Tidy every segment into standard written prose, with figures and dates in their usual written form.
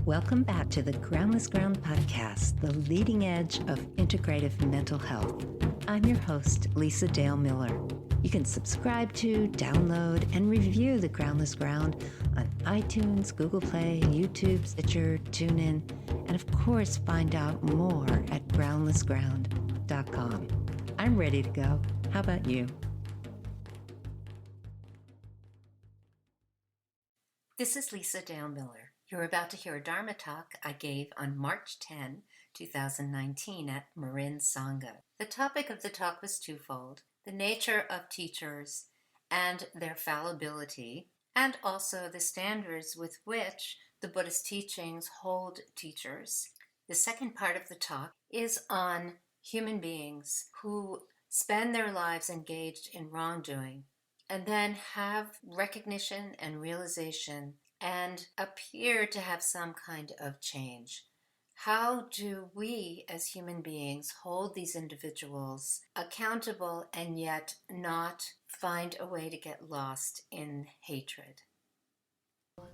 Welcome back to the Groundless Ground podcast, the leading edge of integrative mental health. I'm your host, Lisa Dale Miller. You can subscribe to, download, and review the Groundless Ground on iTunes, Google Play, YouTube, Stitcher, TuneIn, and of course, find out more at groundlessground.com. I'm ready to go. How about you? This is Lisa Dale Miller. You're about to hear a Dharma talk I gave on March 10, 2019 at Marin Sangha. The topic of the talk was twofold: the nature of teachers and their fallibility, and also the standards with which the Buddhist teachings hold teachers. The second part of the talk is on human beings who spend their lives engaged in wrongdoing and then have recognition and realization and appear to have some kind of change. How do we as human beings hold these individuals accountable and yet not find a way to get lost in hatred?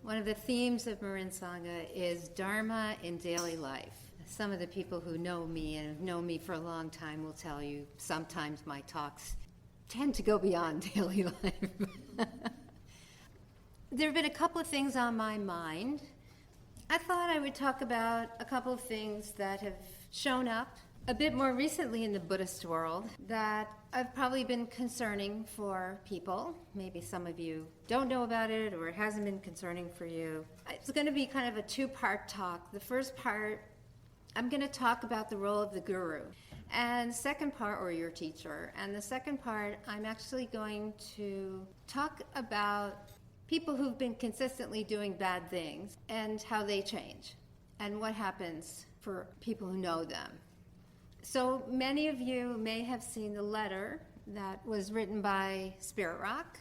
One of the themes of Marin Sangha is Dharma in daily life. Some of the people who know me and have known me for a long time will tell you sometimes my talks tend to go beyond daily life. There have been a couple of things on my mind. I thought I would talk about a couple of things that have shown up a bit more recently in the Buddhist world that have probably been concerning for people. Maybe some of you don't know about it or it hasn't been concerning for you. It's going to be kind of a two-part talk. The first part, I'm going to talk about the role of the guru. And the second part, or your teacher. And the second part, I'm actually going to talk about people who've been consistently doing bad things and how they change and what happens for people who know them. So many of you may have seen the letter that was written by Spirit Rock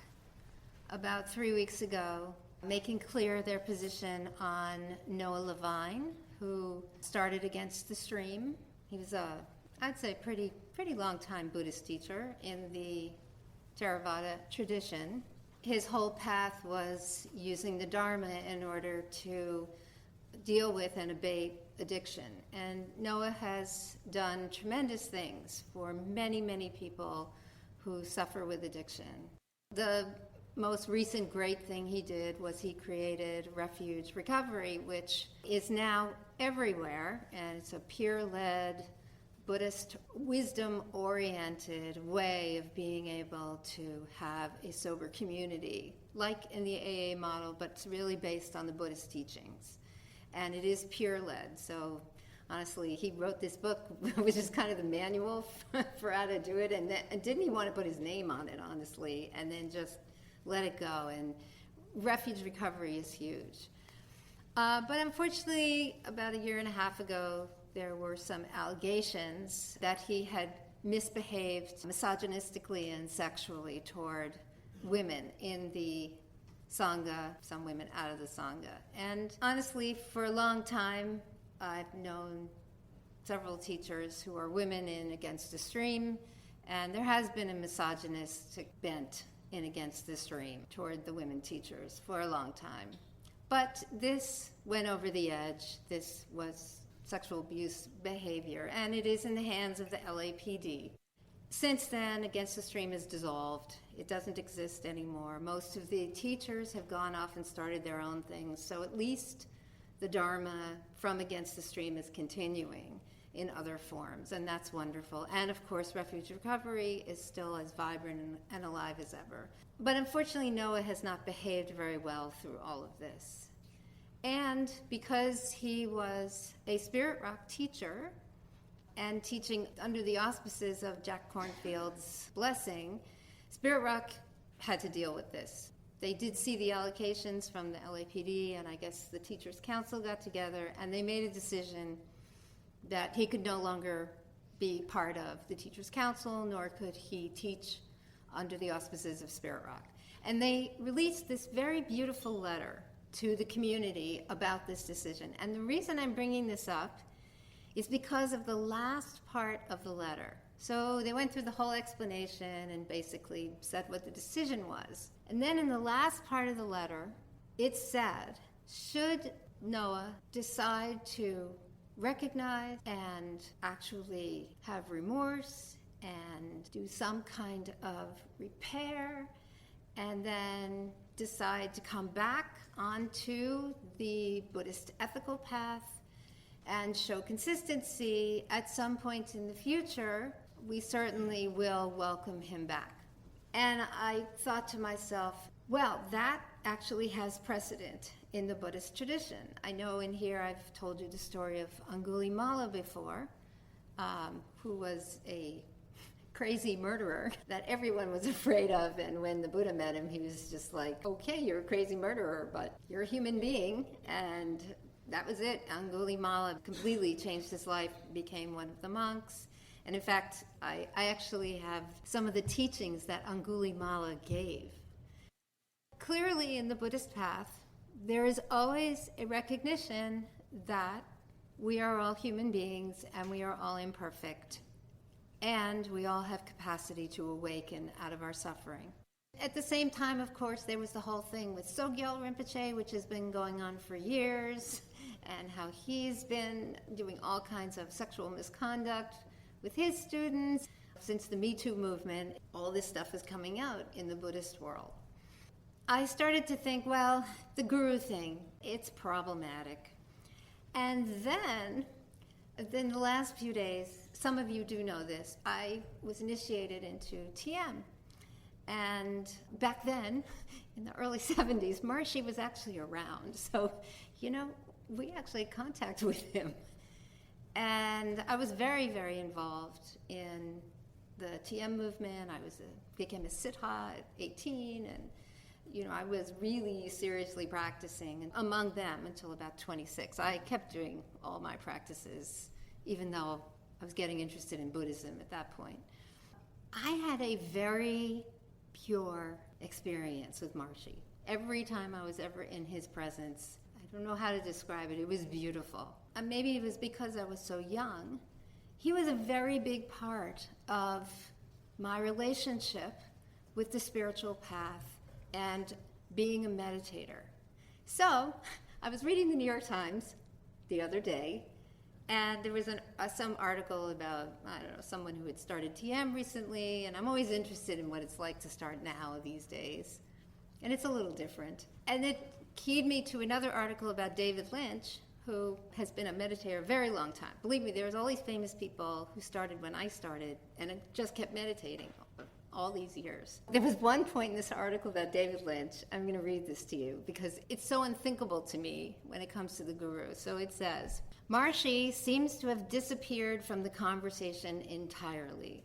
about 3 weeks ago, making clear their position on Noah Levine, who started Against the Stream. He was I'd say pretty long time Buddhist teacher in the Theravada tradition. His whole path was using the Dharma in order to deal with and abate addiction. And Noah has done tremendous things for many, many people who suffer with addiction. The most recent great thing he did was he created Refuge Recovery, which is now everywhere, and it's a peer-led, Buddhist, wisdom-oriented way of being able to have a sober community, like in the AA model, but it's really based on the Buddhist teachings. And it is peer-led, so honestly, he wrote this book, which is kind of the manual for how to do it, and didn't even want to put his name on it, honestly, and then just let it go. And Refuge Recovery is huge. But unfortunately, about a year and a half ago, there were some allegations that he had misbehaved misogynistically and sexually toward women in the Sangha, some women out of the Sangha. And honestly, for a long time, I've known several teachers who are women in Against the Stream, and there has been a misogynistic bent in Against the Stream toward the women teachers for a long time. But this went over the edge. This was sexual abuse behavior, and it is in the hands of the LAPD. Since then, Against the Stream is dissolved. It doesn't exist anymore. Most of the teachers have gone off and started their own things, so at least the Dharma from Against the Stream is continuing in other forms, and that's wonderful. And of course, Refuge Recovery is still as vibrant and alive as ever. But unfortunately, Noah has not behaved very well through all of this. And because he was a Spirit Rock teacher and teaching under the auspices of Jack Kornfield's blessing, Spirit Rock had to deal with this. They did see the allocations from the LAPD, and I guess the Teachers Council got together, and they made a decision that he could no longer be part of the Teachers Council, nor could he teach under the auspices of Spirit Rock. And they released this very beautiful letter to the community about this decision. And the reason I'm bringing this up is because of the last part of the letter. So they went through the whole explanation and basically said what the decision was. And then in the last part of the letter, it said, should Noah decide to recognize and actually have remorse and do some kind of repair, and then decide to come back onto the Buddhist ethical path and show consistency at some point in the future, we certainly will welcome him back. And I thought to myself, well, that actually has precedent in the Buddhist tradition. I know in here I've told you the story of Angulimala before, who was a crazy murderer that everyone was afraid of, and when the Buddha met him, he was just like, okay, you're a crazy murderer, but you're a human being, and that was it. Angulimala completely changed his life, became one of the monks, and in fact, I actually have some of the teachings that Angulimala gave. Clearly in the Buddhist path, there is always a recognition that we are all human beings and we are all imperfect. And we all have capacity to awaken out of our suffering. At the same time, of course, there was the whole thing with Sogyal Rinpoche, which has been going on for years, and how he's been doing all kinds of sexual misconduct with his students. Since the Me Too movement, all this stuff is coming out in the Buddhist world. I started to think, well, the guru thing, it's problematic. And then in the last few days, some of you do know this, I was initiated into TM. And back then, in the early 70s, Maharshi was actually around. So, we actually had contact with him. And I was very, very involved in the TM movement. I became a Siddha at 18, and I was really seriously practicing among them until about 26. I kept doing all my practices, even though I was getting interested in Buddhism at that point. I had a very pure experience with Maharshi. Every time I was ever in his presence, I don't know how to describe it, it was beautiful. And maybe it was because I was so young. He was a very big part of my relationship with the spiritual path and being a meditator. So, I was reading the New York Times the other day, and there was some article about, someone who had started TM recently, and I'm always interested in what it's like to start now these days. And it's a little different. And it keyed me to another article about David Lynch, who has been a meditator a very long time. Believe me, there's all these famous people who started when I started, and just kept meditating all these years. There was one point in this article about David Lynch. I'm going to read this to you because it's so unthinkable to me when it comes to the guru. So it says, Maharshi seems to have disappeared from the conversation entirely.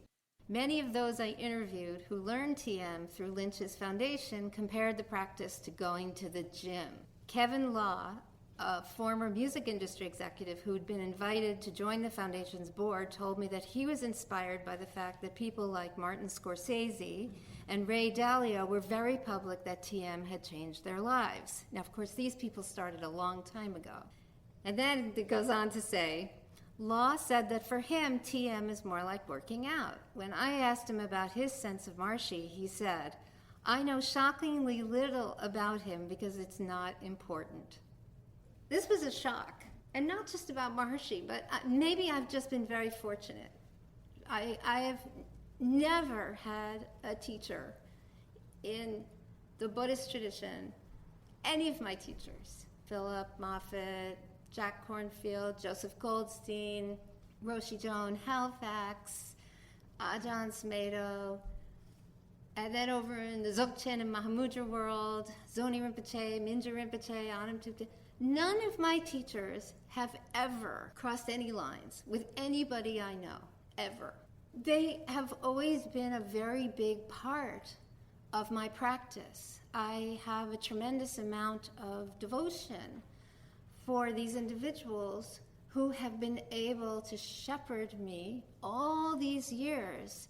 Many of those I interviewed who learned TM through Lynch's foundation compared the practice to going to the gym. Kevin Law, a former music industry executive who'd been invited to join the foundation's board, told me that he was inspired by the fact that people like Martin Scorsese and Ray Dalio were very public that TM had changed their lives. Now, of course, these people started a long time ago. And then it goes on to say, Law said that for him, TM is more like working out. When I asked him about his sense of Maharshi, he said, I know shockingly little about him because it's not important. This was a shock, and not just about Maharshi, but maybe I've just been very fortunate. I have never had a teacher in the Buddhist tradition, any of my teachers, Philip Moffitt, Jack Kornfield, Joseph Goldstein, Roshi Joan Halifax, Ajahn Smedo, and then over in the Dzogchen and Mahamudra world, Zoni Rinpoche, Minja Rinpoche, Anam Thupten. None of my teachers have ever crossed any lines with anybody I know, ever. They have always been a very big part of my practice. I have a tremendous amount of devotion for these individuals who have been able to shepherd me all these years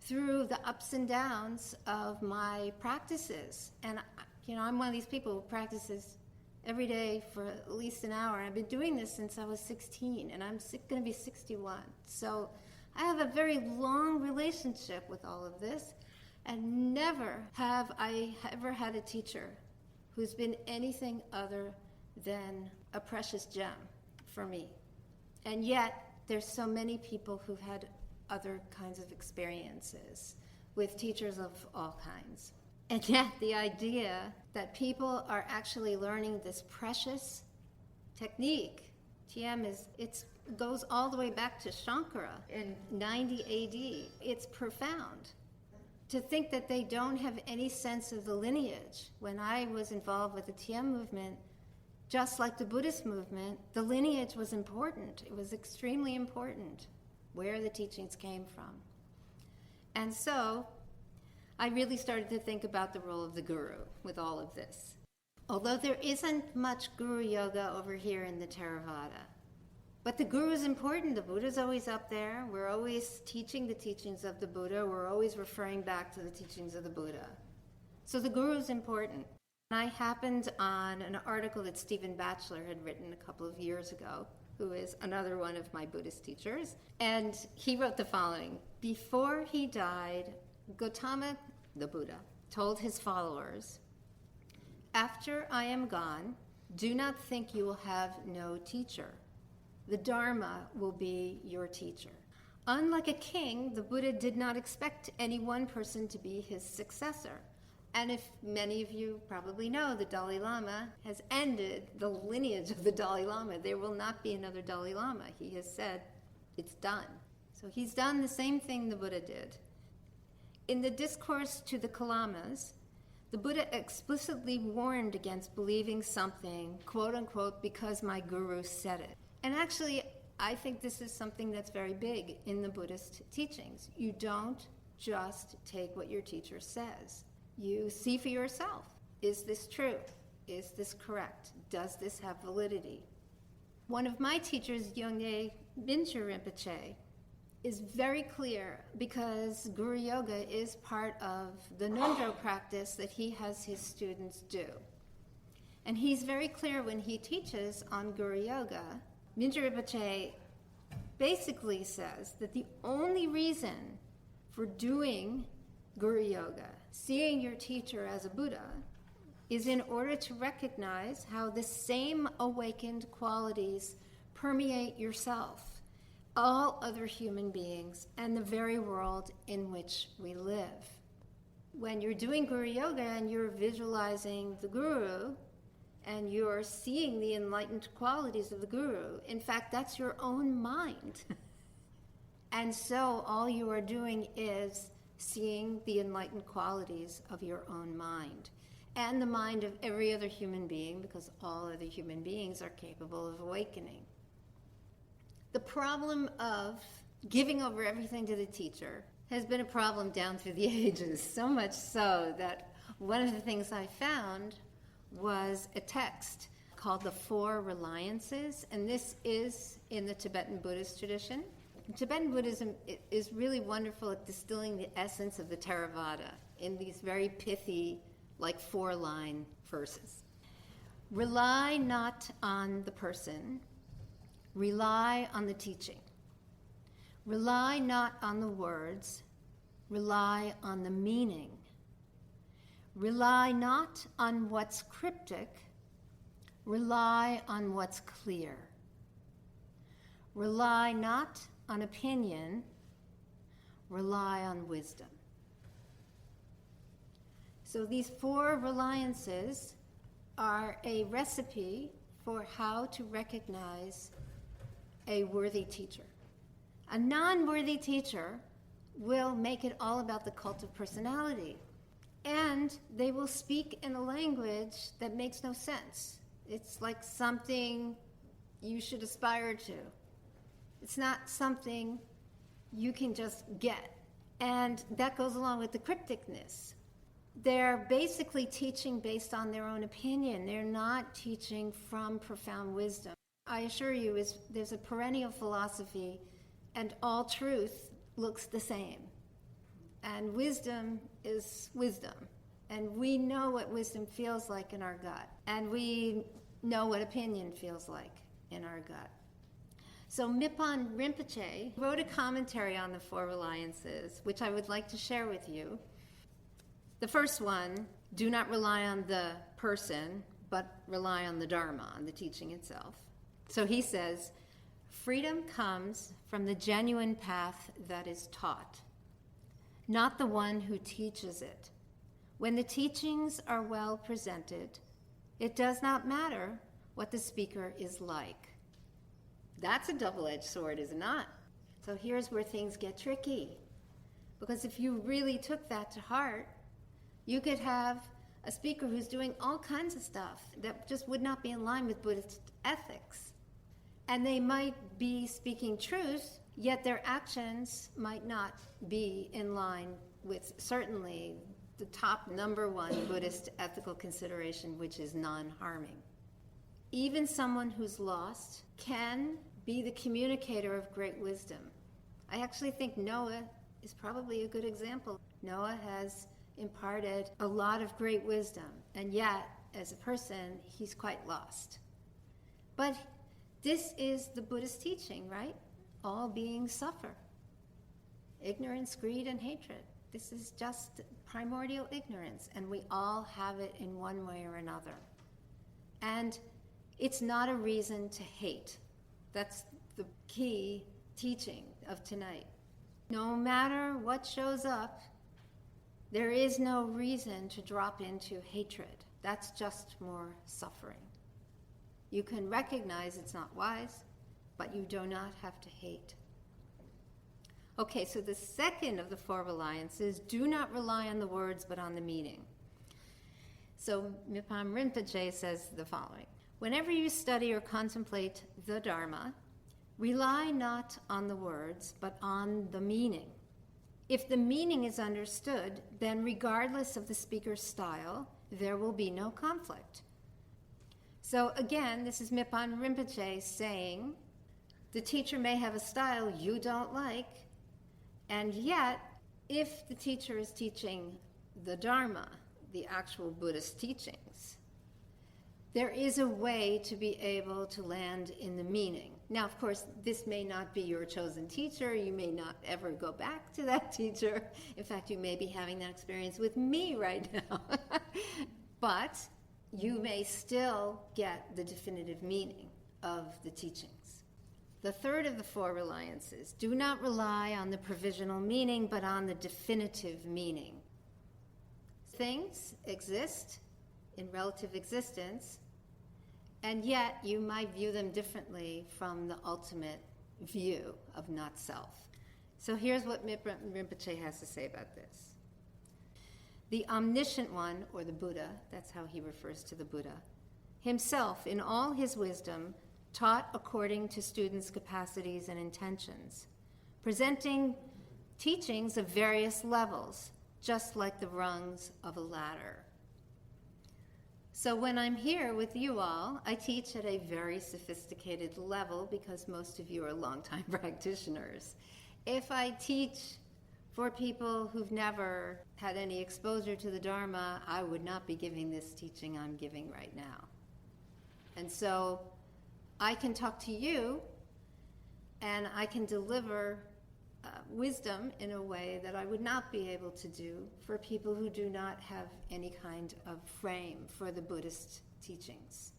through the ups and downs of my practices. And, I'm one of these people who practices every day for at least an hour. I've been doing this since I was 16, and I'm going to be 61. So I have a very long relationship with all of this, and never have I ever had a teacher who's been anything other than a precious gem for me. And yet, there's so many people who've had other kinds of experiences with teachers of all kinds. And yet, the idea that people are actually learning this precious technique, tame, it goes all the way back to Shankara in 90 AD. It's profound. To think that they don't have any sense of the lineage. When I was involved with the tame movement, just like the Buddhist movement, the lineage was important. It was extremely important where the teachings came from. And so I really started to think about the role of the guru with all of this. Although there isn't much guru yoga over here in the Theravada, but the guru is important. The Buddha's always up there. We're always teaching the teachings of the Buddha. We're always referring back to the teachings of the Buddha. So the guru is important. I happened on an article that Stephen Batchelor had written a couple of years ago, who is another one of my Buddhist teachers. And he wrote the following: before he died, Gautama, the Buddha, told his followers, "After I am gone, do not think you will have no teacher. The Dharma will be your teacher." Unlike a king, the Buddha did not expect any one person to be his successor. And if many of you probably know, the Dalai Lama has ended the lineage of the Dalai Lama. There will not be another Dalai Lama. He has said it's done. So he's done the same thing the Buddha did. In the discourse to the Kalamas, the Buddha explicitly warned against believing something, quote unquote, because my guru said it. And actually, I think this is something that's very big in the Buddhist teachings. You don't just take what your teacher says. You see for yourself. Is this true? Is this correct? Does this have validity? One of my teachers, Yongye Mingyur Rinpoche, is very clear because Guru Yoga is part of the Nundro practice that he has his students do. And he's very clear when he teaches on Guru Yoga. Mingyur Rinpoche basically says that the only reason for doing Guru Yoga, seeing your teacher as a Buddha, is in order to recognize how the same awakened qualities permeate yourself, all other human beings, and the very world in which we live. When you're doing Guru Yoga and you're visualizing the Guru, and you're seeing the enlightened qualities of the Guru, in fact, that's your own mind. And so all you are doing is seeing the enlightened qualities of your own mind and the mind of every other human being, because all other human beings are capable of awakening. The problem of giving over everything to the teacher has been a problem down through the ages, so much so that one of the things I found was a text called The Four Reliances, and this is in the Tibetan Buddhist tradition. Tibetan Buddhism is really wonderful at distilling the essence of the Theravada in these very pithy, like 4-line verses. Rely not on the person, rely on the teaching. Rely not on the words, rely on the meaning. Rely not on what's cryptic, rely on what's clear. Rely not on opinion, rely on wisdom. So these 4 reliances are a recipe for how to recognize a worthy teacher. A non-worthy teacher will make it all about the cult of personality. And they will speak in a language that makes no sense. It's like something you should aspire to. It's not something you can just get. And that goes along with the crypticness. They're basically teaching based on their own opinion. They're not teaching from profound wisdom. I assure you, there's a perennial philosophy, and all truth looks the same. And wisdom is wisdom. And we know what wisdom feels like in our gut. And we know what opinion feels like in our gut. So Mipham Rinpoche wrote a commentary on the 4 reliances, which I would like to share with you. The first one, do not rely on the person, but rely on the Dharma, on the teaching itself. So he says, freedom comes from the genuine path that is taught, not the one who teaches it. When the teachings are well presented, it does not matter what the speaker is like. That's a double-edged sword, is it not? So here's where things get tricky. Because if you really took that to heart, you could have a speaker who's doing all kinds of stuff that just would not be in line with Buddhist ethics. And they might be speaking truth, yet their actions might not be in line with certainly the top number one Buddhist ethical consideration, which is non-harming. Even someone who's lost can be the communicator of great wisdom. I actually think Noah is probably a good example. Noah has imparted a lot of great wisdom, and yet, as a person, he's quite lost. But this is the Buddhist teaching, right? All beings suffer. Ignorance, greed, and hatred. This is just primordial ignorance, and we all have it in one way or another. And it's not a reason to hate. That's the key teaching of tonight. No matter what shows up, there is no reason to drop into hatred. That's just more suffering. You can recognize it's not wise, but you do not have to hate. Okay, so the second of the four reliances, do not rely on the words but on the meaning. So Mipam Rinpoche says the following: whenever you study or contemplate the Dharma, rely not on the words but on the meaning. If the meaning is understood, then regardless of the speaker's style, there will be no conflict. So again, this is Mipam Rinpoche saying, the teacher may have a style you don't like, and yet, if the teacher is teaching the Dharma, the actual Buddhist teachings, there is a way to be able to land in the meaning. Now, of course, this may not be your chosen teacher. You may not ever go back to that teacher. In fact, you may be having that experience with me right now. But you may still get the definitive meaning of the teachings. The third of the four reliances, do not rely on the provisional meaning, but on the definitive meaning. Things exist in relative existence, and yet you might view them differently from the ultimate view of not self. So here's what Rinpoche has to say about this. The omniscient one, or the Buddha, that's how he refers to the Buddha, himself, in all his wisdom, taught according to students' capacities and intentions, presenting teachings of various levels, just like the rungs of a ladder. So when I'm here with you all, I teach at a very sophisticated level because most of you are longtime practitioners. If I teach for people who've never had any exposure to the Dharma, I would not be giving this teaching I'm giving right now. And so I can talk to you and I can deliver wisdom in a way that I would not be able to do for people who do not have any kind of frame for the Buddhist teachings.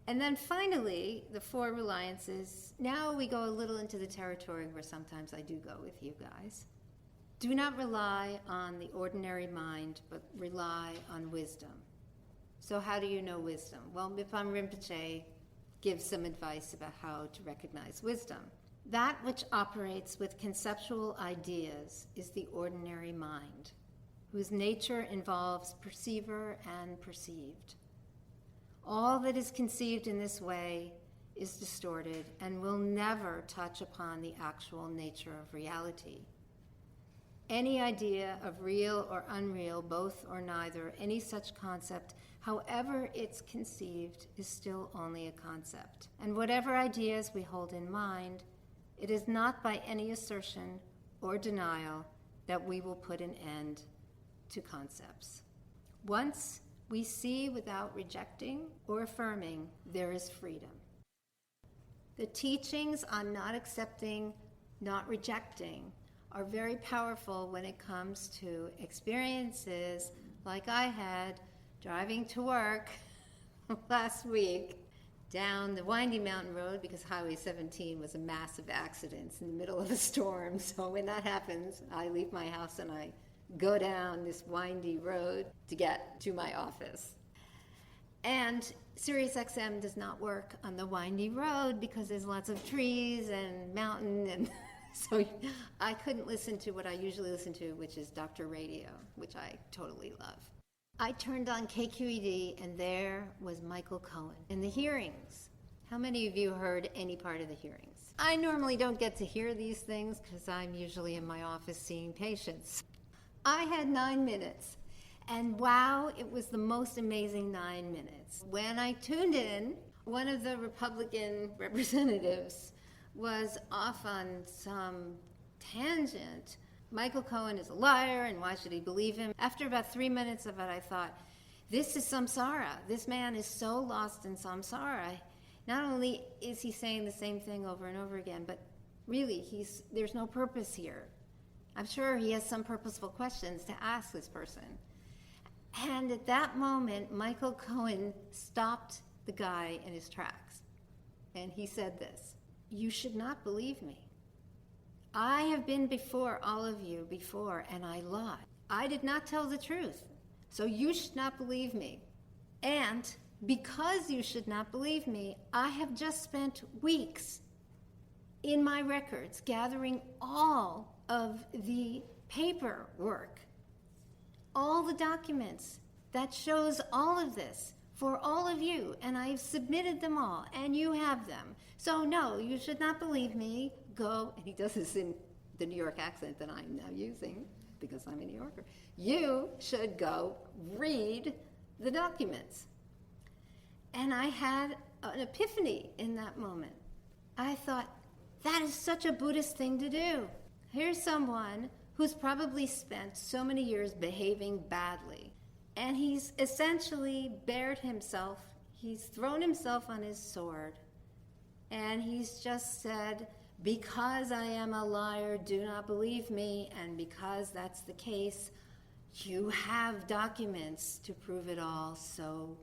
And then finally, the four reliances. Now we go a little into the territory where sometimes I do go with you guys. Do not rely on the ordinary mind, but rely on wisdom. So how do you know wisdom? Well, Mipam Rinpoche gives some advice about how to recognize wisdom. That which operates with conceptual ideas is the ordinary mind, whose nature involves perceiver and perceived. All that is conceived in this way is distorted and will never touch upon the actual nature of reality. Any idea of real or unreal, both or neither, any such concept, however it's conceived, is still only a concept. And whatever ideas we hold in mind, it is not by any assertion or denial that we will put an end to concepts. Once we see without rejecting or affirming, there is freedom. The teachings on not accepting, not rejecting, are very powerful when it comes to experiences like I had driving to work last week down the windy mountain road because Highway 17 was a massive accident in the middle of a storm. So when that happens, I leave my house and I go down this windy road to get to my office. And SiriusXM does not work on the windy road because there's lots of trees and mountain, and so I couldn't listen to what I usually listen to, which is Dr. Radio, which I totally love. I turned on KQED, and there was Michael Cohen in the hearings. How many of you heard any part of the hearings? I normally don't get to hear these things because I'm usually in my office seeing patients. I had 9 minutes, and wow, it was the most amazing 9 minutes. When I tuned in, one of the Republican representatives was off on some tangent. Michael Cohen is a liar, and why should he believe him? After about 3 minutes of it, I thought, this is samsara. This man is so lost in samsara. Not only is he saying the same thing over and over again, but really, there's no purpose here. I'm sure he has some purposeful questions to ask this person. And at that moment, Michael Cohen stopped the guy in his tracks. And he said this, "You should not believe me. I have been before all of you before, and I lied. I did not tell the truth, so you should not believe me. And because you should not believe me, I have just spent weeks in my records gathering all of the paperwork, all the documents that shows all of this for all of you, and I've submitted them all, and you have them. So no, you should not believe me. Go," and he does this in the New York accent that I'm now using because I'm a New Yorker. "You should go read the documents." And I had an epiphany in that moment. I thought, that is such a Buddhist thing to do. Here's someone who's probably spent so many years behaving badly, and he's essentially bared himself. He's thrown himself on his sword, and he's just said, because I am a liar, do not believe me, and because that's the case, you have documents to prove it all, so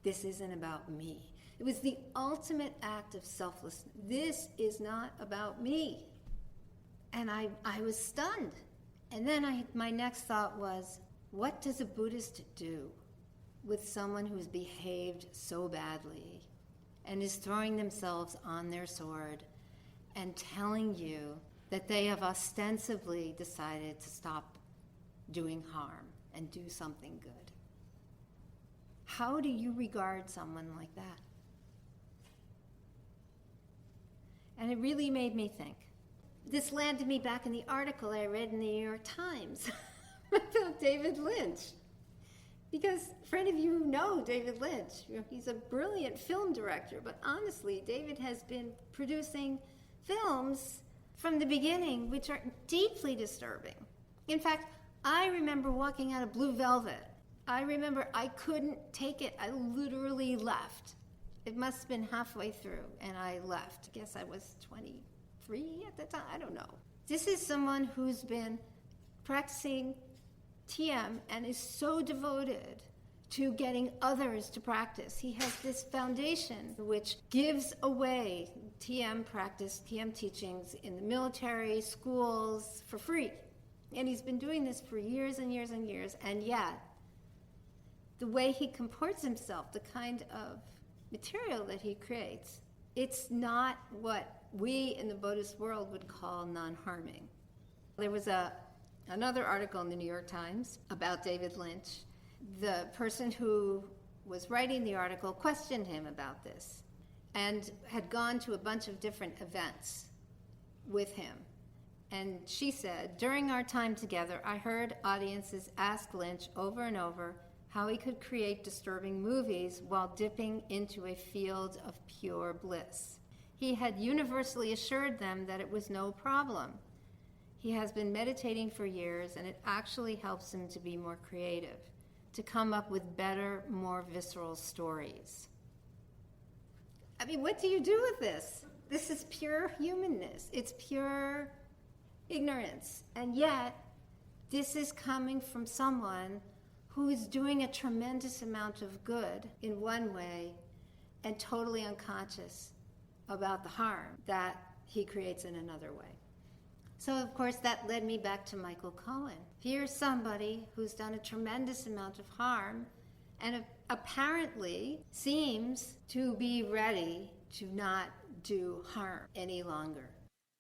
this isn't about me. It was the ultimate act of selflessness. This is not about me. And I was stunned. And then my next thought was, what does a Buddhist do with someone who's behaved so badly and is throwing themselves on their sword and telling you that they have ostensibly decided to stop doing harm and do something good? How do you regard someone like that? And it really made me think. This landed me back in the article I read in the New York Times about David Lynch. Because for any of you who know David Lynch, he's a brilliant film director, but honestly, David has been producing films from the beginning which are deeply disturbing. In fact, I remember walking out of Blue Velvet. I remember I couldn't take it. I literally left. It must have been halfway through, and I left. I guess I was 23 at the time. I don't know. This is someone who's been practicing TM and is so devoted to getting others to practice. He has this foundation which gives away TM practice, TM teachings in the military, schools, for free. And he's been doing this for years and years and years, and yet the way he comports himself, the kind of material that he creates, it's not what we in the Buddhist world would call non-harming. There was another article in the New York Times about David Lynch. The person who was writing the article questioned him about this and had gone to a bunch of different events with him. And she said, during our time together, I heard audiences ask Lynch over and over how he could create disturbing movies while dipping into a field of pure bliss. He had universally assured them that it was no problem. He has been meditating for years, and it actually helps him to be more creative, to come up with better, more visceral stories. I mean, what do you do with this? This is pure humanness. It's pure ignorance. And yet, this is coming from someone who is doing a tremendous amount of good in one way and totally unconscious about the harm that he creates in another way. So, of course, that led me back to Michael Cohen. Here's somebody who's done a tremendous amount of harm and apparently seems to be ready to not do harm any longer.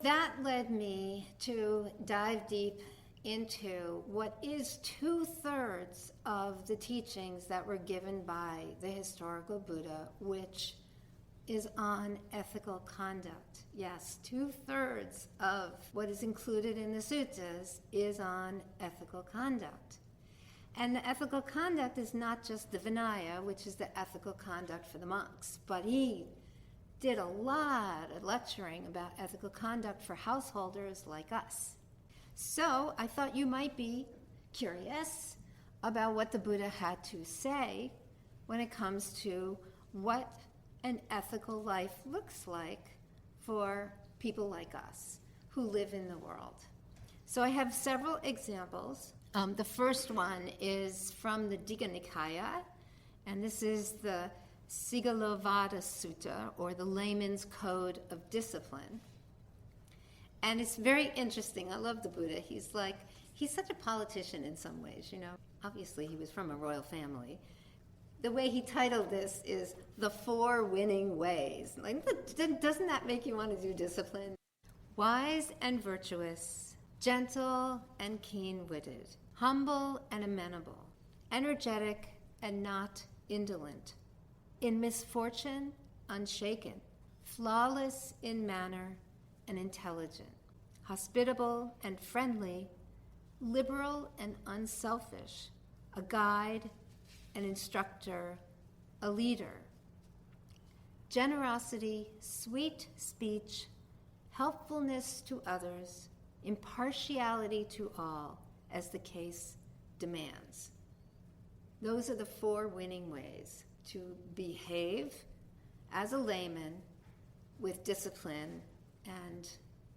That led me to dive deep into what is 2/3 of the teachings that were given by the historical Buddha, which is on ethical conduct. Yes, 2/3 of what is included in the suttas is on ethical conduct. And the ethical conduct is not just the Vinaya, which is the ethical conduct for the monks, but he did a lot of lecturing about ethical conduct for householders like us. So I thought you might be curious about what the Buddha had to say when it comes to what an ethical life looks like for people like us who live in the world. So I have several examples. The first one is from the Digha Nikaya, and this is the Sigalovada Sutta, or the Layman's Code of Discipline. And it's very interesting. I love the Buddha. He's such a politician in some ways, you know. Obviously, he was from a royal family. The way he titled this is The 4 Winning Ways. Like, doesn't that make you want to do discipline? Wise and virtuous, gentle and keen-witted, humble and amenable, energetic and not indolent, in misfortune unshaken, flawless in manner and intelligent, hospitable and friendly, liberal and unselfish, a guide, an instructor, a leader. Generosity, sweet speech, helpfulness to others, impartiality to all, as the case demands. Those are the 4 winning ways to behave as a layman with discipline and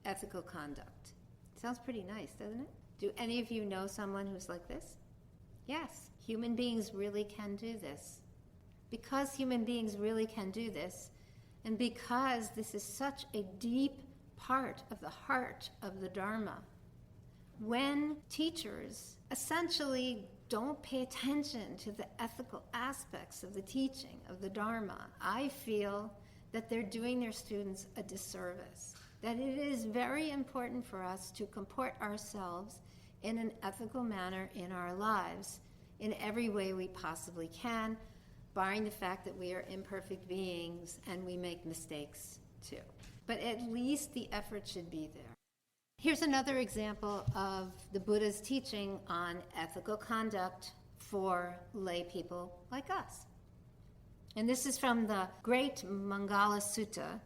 ethical conduct. Sounds pretty nice, doesn't it? Do any of you know someone who's like this? Yes, human beings really can do this. Because human beings really can do this, and because this is such a deep part of the heart of the Dharma, when teachers essentially don't pay attention to the ethical aspects of the teaching of the Dharma, I feel that they're doing their students a disservice. That it is very important for us to comport ourselves in an ethical manner in our lives in every way we possibly can, barring the fact that we are imperfect beings and we make mistakes too. But at least the effort should be there. Here's another example of the Buddha's teaching on ethical conduct for lay people like us. And this is from the great Mangala Sutta.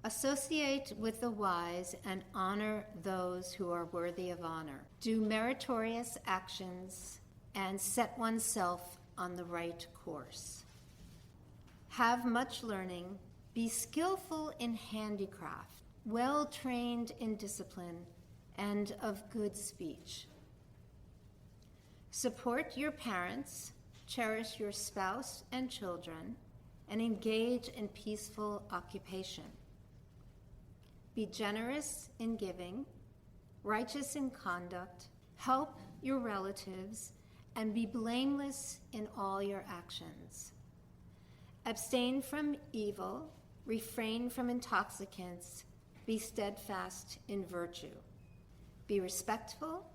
Associate with the wise and honor those who are worthy of honor. Do meritorious actions and set oneself on the right course. Have much learning. Be skillful in handicraft, well trained in discipline, and of good speech. Support your parents, cherish your spouse and children, and engage in peaceful occupation. Be generous in giving, righteous in conduct, help your relatives, and be blameless in all your actions. Abstain from evil, refrain from intoxicants, be steadfast in virtue. Be respectful,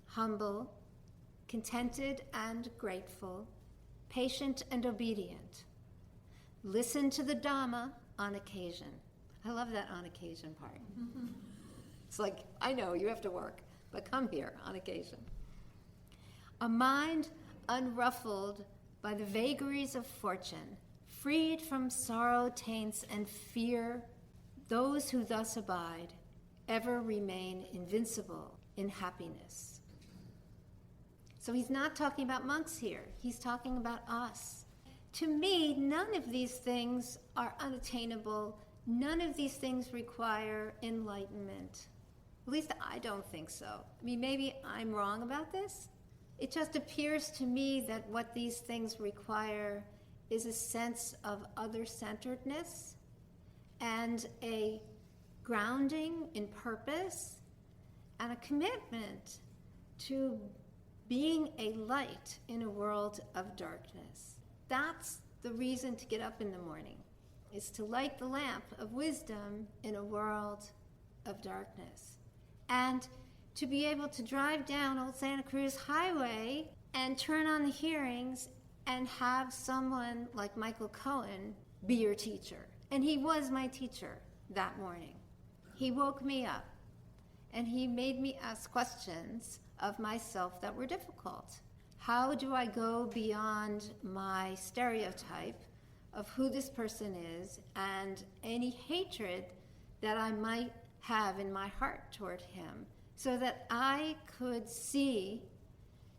humble, contented and grateful, patient and obedient. Listen to the Dhamma on occasion. I love that on occasion part. It's like, I know you have to work, but come here on occasion. A mind unruffled by the vagaries of fortune, freed from sorrow, taints, and fear, those who thus abide ever remain invincible in happiness. So he's not talking about monks here. He's talking about us. To me, none of these things are unattainable. None of these things require enlightenment. At least I don't think so. I mean, maybe I'm wrong about this. It just appears to me that what these things require is a sense of other-centeredness and a grounding in purpose and a commitment to being a light in a world of darkness. That's the reason to get up in the morning, is to light the lamp of wisdom in a world of darkness. And to be able to drive down Old Santa Cruz Highway and turn on the hearings and have someone like Michael Cohen be your teacher. And he was my teacher that morning. He woke me up and he made me ask questions of myself that were difficult. How do I go beyond my stereotype of who this person is and any hatred that I might have in my heart toward him, so that I could see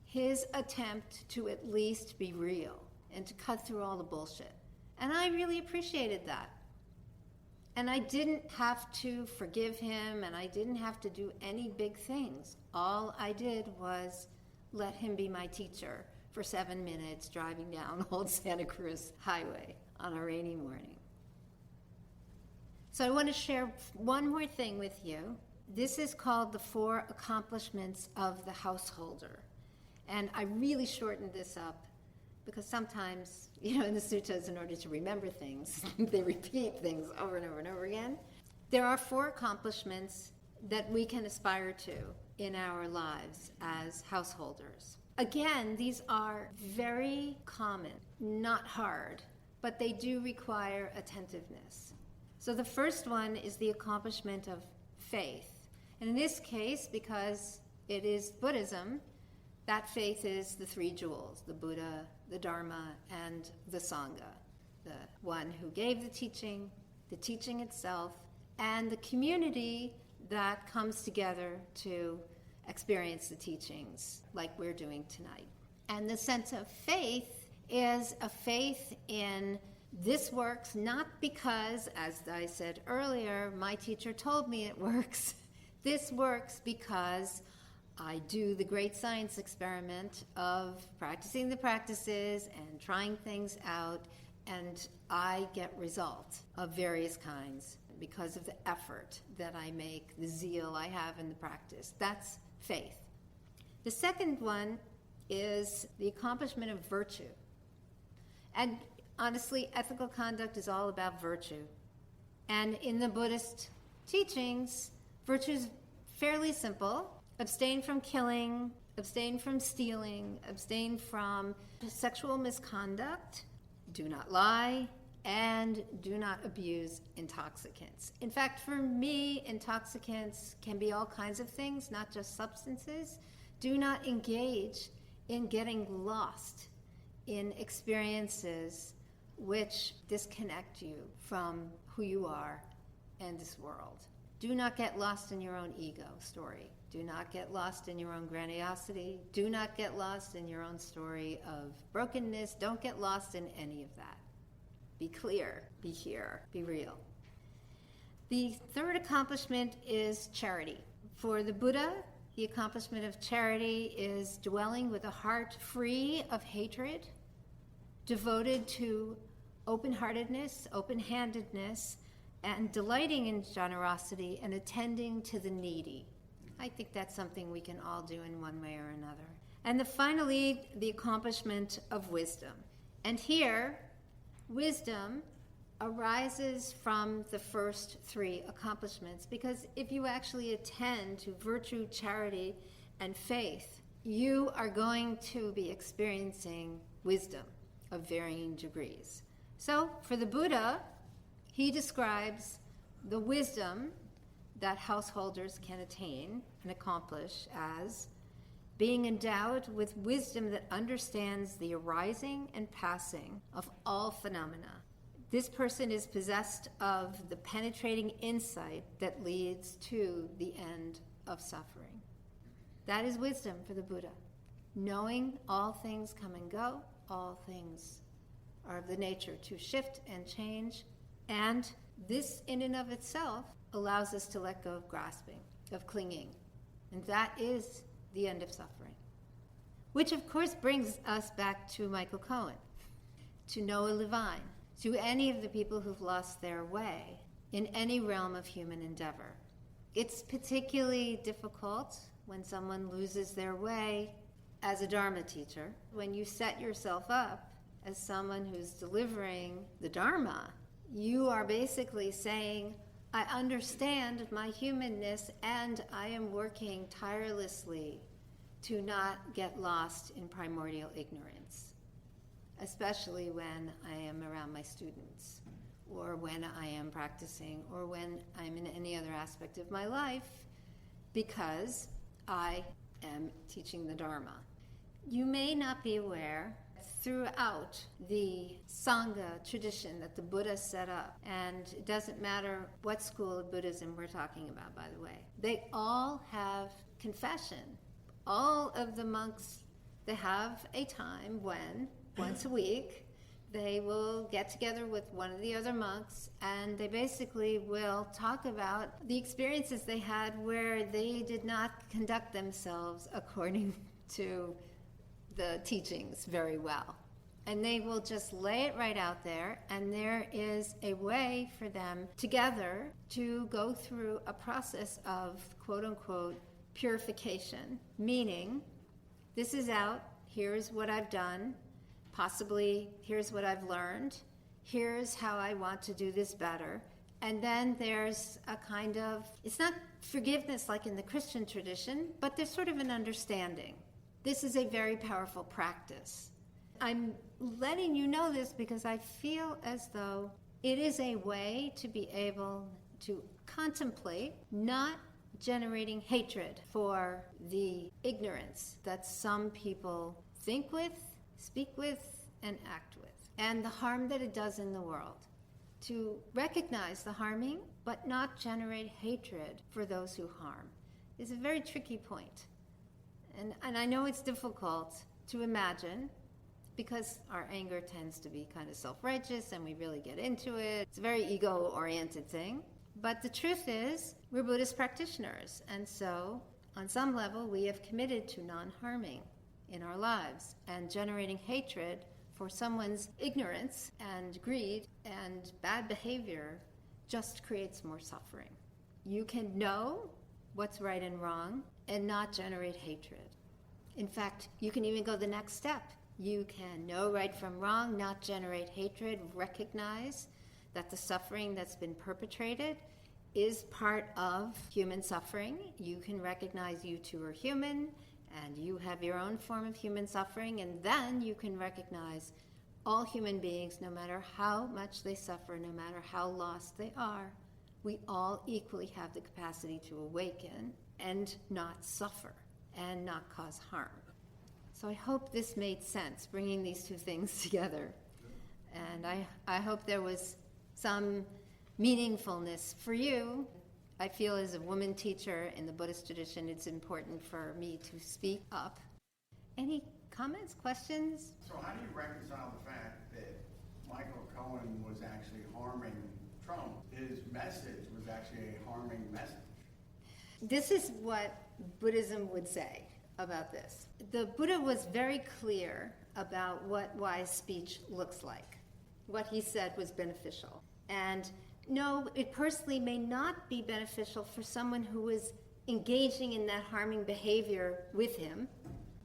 his attempt to at least be real and to cut through all the bullshit. And I really appreciated that. And I didn't have to forgive him, and I didn't have to do any big things. All I did was let him be my teacher for 7 minutes driving down Old Santa Cruz Highway on a rainy morning. So I want to share one more thing with you. This is called the 4 accomplishments of the householder. And I really shortened this up because sometimes, in the suttas, in order to remember things, they repeat things over and over and over again. There are 4 accomplishments that we can aspire to in our lives as householders. Again, these are very common, not hard, but they do require attentiveness. So the first one is the accomplishment of faith. And in this case, because it is Buddhism, that faith is the 3 jewels, the Buddha, the Dharma, and the Sangha. The one who gave the teaching itself, and the community that comes together to experience the teachings like we're doing tonight. And the sense of faith is a faith in this works not because, as I said earlier, my teacher told me it works. This works because I do the great science experiment of practicing the practices and trying things out, and I get results of various kinds because of the effort that I make, the zeal I have in the practice. That's faith. The second one is the accomplishment of virtue. And honestly, ethical conduct is all about virtue. And in the Buddhist teachings, virtue is fairly simple. Abstain from killing, abstain from stealing, abstain from sexual misconduct, do not lie, and do not abuse intoxicants. In fact, for me, intoxicants can be all kinds of things, not just substances. Do not engage in getting lost in experiences which disconnect you from who you are and this world. Do not get lost in your own ego story. Do not get lost in your own grandiosity. Do not get lost in your own story of brokenness. Don't get lost in any of that. Be clear, be here, be real. The third accomplishment is charity. For the Buddha, the accomplishment of charity is dwelling with a heart free of hatred, devoted to open-heartedness, open-handedness, and delighting in generosity and attending to the needy. I think that's something we can all do in one way or another. And finally, the accomplishment of wisdom. And here, wisdom arises from the first 3 accomplishments, because if you actually attend to virtue, charity, and faith, you are going to be experiencing wisdom of varying degrees. So for the Buddha, he describes the wisdom that householders can attain and accomplish as being endowed with wisdom that understands the arising and passing of all phenomena. This person is possessed of the penetrating insight that leads to the end of suffering. That is wisdom for the Buddha. Knowing all things come and go, all things are of the nature to shift and change, and this in and of itself allows us to let go of grasping, of clinging, and that is the end of suffering. Which of course brings us back to Michael Cohen, to Noah Levine, to any of the people who've lost their way in any realm of human endeavor. It's particularly difficult when someone loses their way as a Dharma teacher. When you set yourself up as someone who's delivering the Dharma, you are basically saying, I understand my humanness and I am working tirelessly to not get lost in primordial ignorance, especially when I am around my students, or when I am practicing, or when I'm in any other aspect of my life, because I am teaching the Dharma. You may not be aware, throughout the Sangha tradition that the Buddha set up, and it doesn't matter what school of Buddhism we're talking about, by the way, they all have confession. All of the monks, they have a time when, once a week, they will get together with one of the other monks and they basically will talk about the experiences they had where they did not conduct themselves according to the teachings very well. And they will just lay it right out there, and there is a way for them together to go through a process of quote-unquote purification, meaning this is out, here's what I've done, possibly here's what I've learned, here's how I want to do this better. And then there's a kind of, it's not forgiveness like in the Christian tradition, but there's sort of an understanding. This is a very powerful practice. I'm letting you know this because I feel as though it is a way to be able to contemplate not generating hatred for the ignorance that some people think with, speak with, and act with, and the harm that it does in the world. To recognize the harming, but not generate hatred for those who harm, is a very tricky point. And I know it's difficult to imagine because our anger tends to be kind of self-righteous and we really get into it. It's a very ego-oriented thing. But the truth is, we're Buddhist practitioners. And so, on some level, we have committed to non-harming in our lives. And generating hatred for someone's ignorance and greed and bad behavior just creates more suffering. You can know what's right and wrong and not generate hatred. In fact, you can even go the next step. You can know right from wrong, not generate hatred, recognize that the suffering that's been perpetrated is part of human suffering. You can recognize you too are human, and you have your own form of human suffering, and then you can recognize all human beings, no matter how much they suffer, no matter how lost they are, we all equally have the capacity to awaken and not suffer and not cause harm. So I hope this made sense, bringing these two things together. And I hope there was some meaningfulness for you. I feel as a woman teacher in the Buddhist tradition, it's important for me to speak up. Any comments, questions? So how do you reconcile the fact that Michael Cohen was actually harming Trump? His message was actually a harming message. This is what Buddhism would say about this. The Buddha was very clear about what wise speech looks like. What he said was beneficial. And no, it personally may not be beneficial for someone who is engaging in that harming behavior with him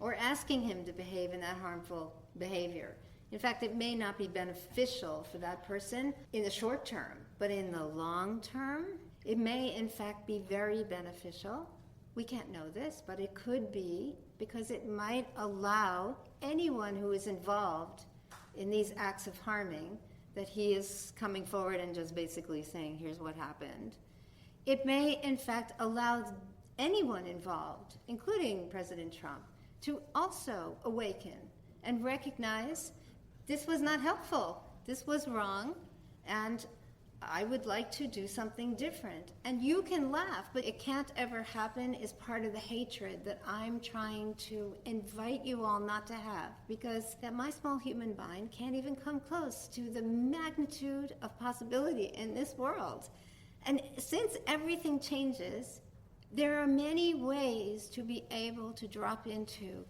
or asking him to behave in that harmful behavior. In fact, it may not be beneficial for that person in the short term, but in the long term, it may in fact be very beneficial. We can't know this, but it could be, because it might allow anyone who is involved in these acts of harming, that he is coming forward and just basically saying, here's what happened. It may in fact allow anyone involved, including President Trump, to also awaken and recognize this was not helpful, this was wrong, and I would like to do something different. And you can laugh, but it can't ever happen as part of the hatred that I'm trying to invite you all not to have, because that my small human mind can't even come close to the magnitude of possibility in this world. And since everything changes, there are many ways to be able to drop into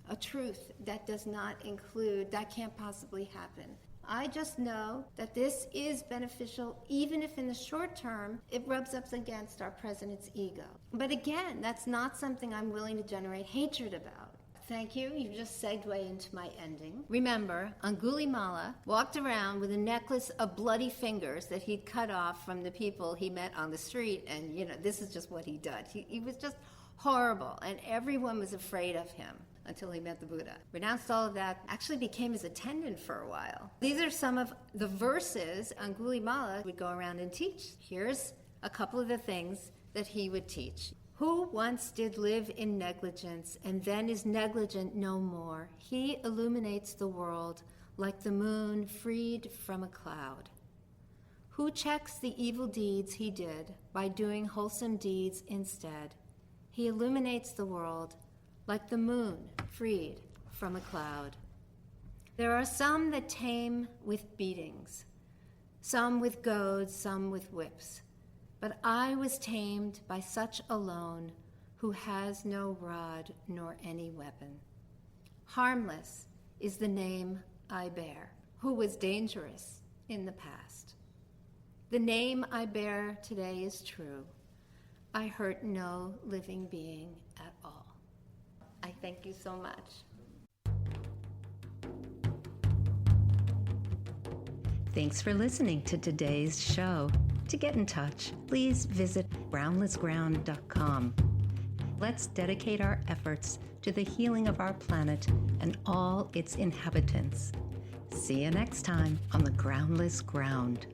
a truth that does not include, that can't possibly happen. I just know that this is beneficial, even if in the short term it rubs up against our president's ego. But again, that's not something I'm willing to generate hatred about. Thank you. You just segued into my ending. Remember, Angulimala walked around with a necklace of bloody fingers that he'd cut off from the people he met on the street, and this is just what he did. He was just horrible, and everyone was afraid of him until he met the Buddha. Renounced all of that, actually became his attendant for a while. These are some of the verses Angulimala would go around and teach. Here's a couple of the things that he would teach. Who once did live in negligence and then is negligent no more, he illuminates the world like the moon freed from a cloud. Who checks the evil deeds he did by doing wholesome deeds instead, he illuminates the world like the moon freed from a cloud. There are some that tame with beatings, some with goads, some with whips. But I was tamed by such alone who has no rod nor any weapon. Harmless is the name I bear, who was dangerous in the past. The name I bear today is true. I hurt no living being at all. I thank you so much. Thanks for listening to today's show. To get in touch, please visit groundlessground.com. Let's dedicate our efforts to the healing of our planet and all its inhabitants. See you next time on the Groundless Ground.